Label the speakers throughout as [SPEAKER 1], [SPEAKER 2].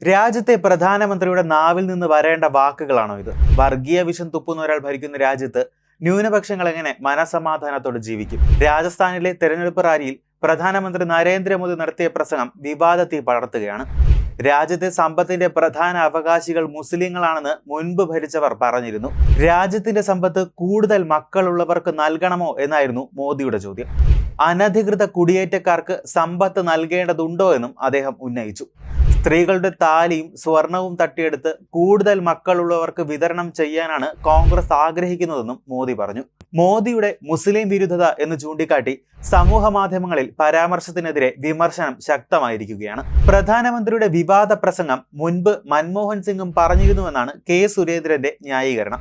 [SPEAKER 1] രാജ്യത്തെ പ്രധാനമന്ത്രിയുടെ നാവിൽ നിന്ന് വരേണ്ട വാക്കുകളാണോ ഇത്? വർഗീയ വിഷം തുപ്പുന്ന ഒരാൾ ഭരിക്കുന്ന രാജ്യത്ത് ന്യൂനപക്ഷങ്ങൾ എങ്ങനെ മനസമാധാനത്തോടെ ജീവിക്കും? രാജസ്ഥാനിലെ തെരഞ്ഞെടുപ്പ് റാലിയിൽ പ്രധാനമന്ത്രി നരേന്ദ്രമോദി നടത്തിയ പ്രസംഗം വിവാദത്തിൽ പടർത്തുകയാണ്. രാജ്യത്തെ സമ്പത്തിന്റെ പ്രധാന അവകാശികൾ മുസ്ലിങ്ങളാണെന്ന് മുൻപ് ഭരിച്ചവർ പറഞ്ഞിരുന്നു. രാജ്യത്തിന്റെ സമ്പത്ത് കൂടുതൽ മക്കളുള്ളവർക്ക് നൽകണമോ എന്നായിരുന്നു മോദിയുടെ ചോദ്യം. അനധികൃത കുടിയേറ്റക്കാർക്ക് സമ്പത്ത് നൽകേണ്ടതുണ്ടോ എന്നും അദ്ദേഹം ഉന്നയിച്ചു. സ്ത്രീകളുടെ താലിയും സ്വർണവും തട്ടിയെടുത്ത് കൂടുതൽ മക്കളുള്ളവർക്ക് വിതരണം ചെയ്യാനാണ് കോൺഗ്രസ് ആഗ്രഹിക്കുന്നതെന്നും മോദി പറഞ്ഞു. മോദിയുടെ മുസ്ലിം വിരുദ്ധത എന്ന് ചൂണ്ടിക്കാട്ടി സമൂഹ മാധ്യമങ്ങളിൽ പരാമർശത്തിനെതിരെ വിമർശനം ശക്തമായിരിക്കുകയാണ്. പ്രധാനമന്ത്രിയുടെ വിവാദ പ്രസംഗം മുൻപ് മൻമോഹൻ സിംഗും പറഞ്ഞിരുന്നുവെന്നാണ് കെ സുരേന്ദ്രന്റെ ന്യായീകരണം.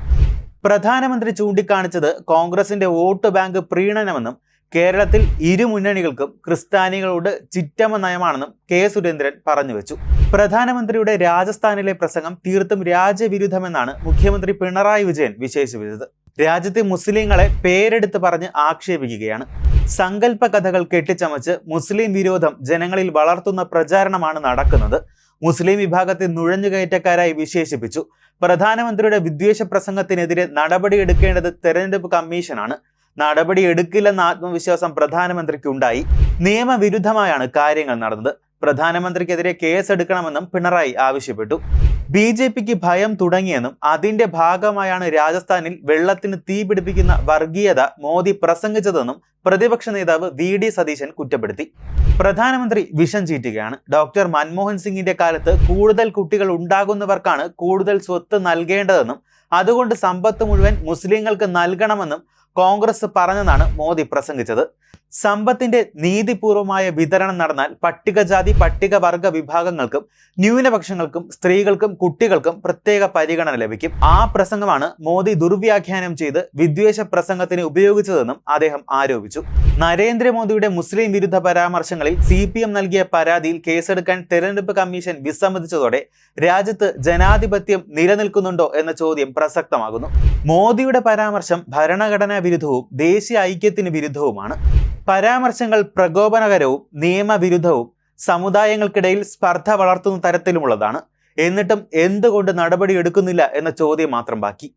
[SPEAKER 1] പ്രധാനമന്ത്രി ചൂണ്ടിക്കാണിച്ചത് കോൺഗ്രസിന്റെ വോട്ട് ബാങ്ക് പ്രീണനമെന്നും കേരളത്തിൽ ഇരു മുന്നണികൾക്കും ക്രിസ്ത്യാനികളോട് ചിറ്റമ്മ നയമാണെന്നും കെ സുരേന്ദ്രൻ പറഞ്ഞു വെച്ചു. പ്രധാനമന്ത്രിയുടെ രാജസ്ഥാനിലെ പ്രസംഗം തീർത്തും രാജ്യവിരുദ്ധമെന്നാണ് മുഖ്യമന്ത്രി പിണറായി വിജയൻ വിശേഷിപ്പിച്ചത്. രാജ്യത്തെ മുസ്ലിങ്ങളെ പേരെടുത്ത് പറഞ്ഞ് ആക്ഷേപിക്കുകയാണ്. സങ്കല്പ കഥകൾ കെട്ടിച്ചമച്ച് മുസ്ലിം വിരോധം ജനങ്ങളിൽ വളർത്തുന്ന പ്രചാരണമാണ് നടക്കുന്നത്. മുസ്ലിം വിഭാഗത്തെ നുഴഞ്ഞുകയറ്റക്കാരായി വിശേഷിപ്പിച്ചു. പ്രധാനമന്ത്രിയുടെ വിദ്വേഷ പ്രസംഗത്തിനെതിരെ നടപടിയെടുക്കേണ്ടത് തെരഞ്ഞെടുപ്പ് കമ്മീഷനാണ്. നടപടി എടുക്കില്ലെന്ന ആത്മവിശ്വാസം പ്രധാനമന്ത്രിക്കുണ്ടായി. നിയമവിരുദ്ധമായാണ് കാര്യങ്ങൾ നടന്നത്. പ്രധാനമന്ത്രിക്കെതിരെ കേസെടുക്കണമെന്നും പിണറായി ആവശ്യപ്പെട്ടു. BJPക്ക് ഭയം തുടങ്ങിയെന്നും അതിന്റെ ഭാഗമായാണ് രാജസ്ഥാനിൽ വെള്ളത്തിന് തീ പിടിപ്പിക്കുന്ന വർഗീയത മോദി പ്രസംഗിച്ചതെന്നും പ്രതിപക്ഷ നേതാവ് VD സതീശൻ കുറ്റപ്പെടുത്തി. പ്രധാനമന്ത്രി വിഷം ചീറ്റുകയാണ്. ഡോക്ടർ മൻമോഹൻ സിംഗിന്റെ കാലത്ത് കൂടുതൽ കുട്ടികൾ ഉണ്ടാകുന്നവർക്കാണ് കൂടുതൽ സ്വത്ത് നൽകേണ്ടതെന്നും അതുകൊണ്ട് സമ്പത്ത് മുഴുവൻ മുസ്ലിങ്ങൾക്ക് നൽകണമെന്നും കോൺഗ്രസ് പറഞ്ഞെന്നാണ് മോദി പ്രസംഗിച്ചത്. സമ്പത്തിന്റെ നീതിപൂർവമായ വിതരണം നടന്നാൽ പട്ടികജാതി പട്ടികവർഗ വിഭാഗങ്ങൾക്കും ന്യൂനപക്ഷങ്ങൾക്കും സ്ത്രീകൾക്കും കുട്ടികൾക്കും പ്രത്യേക പരിഗണന ലഭിക്കും. ആ പ്രസംഗമാണ് മോദി ദുർവ്യാഖ്യാനം ചെയ്ത് വിദ്വേഷ പ്രസംഗത്തിന് ഉപയോഗിച്ചതെന്നും അദ്ദേഹം ആരോപിച്ചു. നരേന്ദ്രമോദിയുടെ മുസ്ലിം വിരുദ്ധ പരാമർശങ്ങളിൽ CPM നൽകിയ പരാതിയിൽ കേസെടുക്കാൻ തെരഞ്ഞെടുപ്പ് കമ്മീഷൻ വിസമ്മതിച്ചതോടെ രാജ്യത്ത് ജനാധിപത്യം നിലനിൽക്കുന്നുണ്ടോ എന്ന ചോദ്യം പ്രസക്തമാകുന്നു. മോദിയുടെ പരാമർശം ഭരണഘടനാ വിരുദ്ധവും ദേശീയ ഐക്യത്തിന് വിരുദ്ധവുമാണ്. പരാമർശങ്ങൾ പ്രകോപനകരവും നിയമവിരുദ്ധവും സമുദായങ്ങൾക്കിടയിൽ സ്പർദ്ധ വളർത്തുന്ന തരത്തിലുമുള്ളതാണ്. എന്നിട്ടും എന്തുകൊണ്ട് നടപടി എടുക്കുന്നില്ല എന്ന ചോദ്യം മാത്രം ബാക്കി.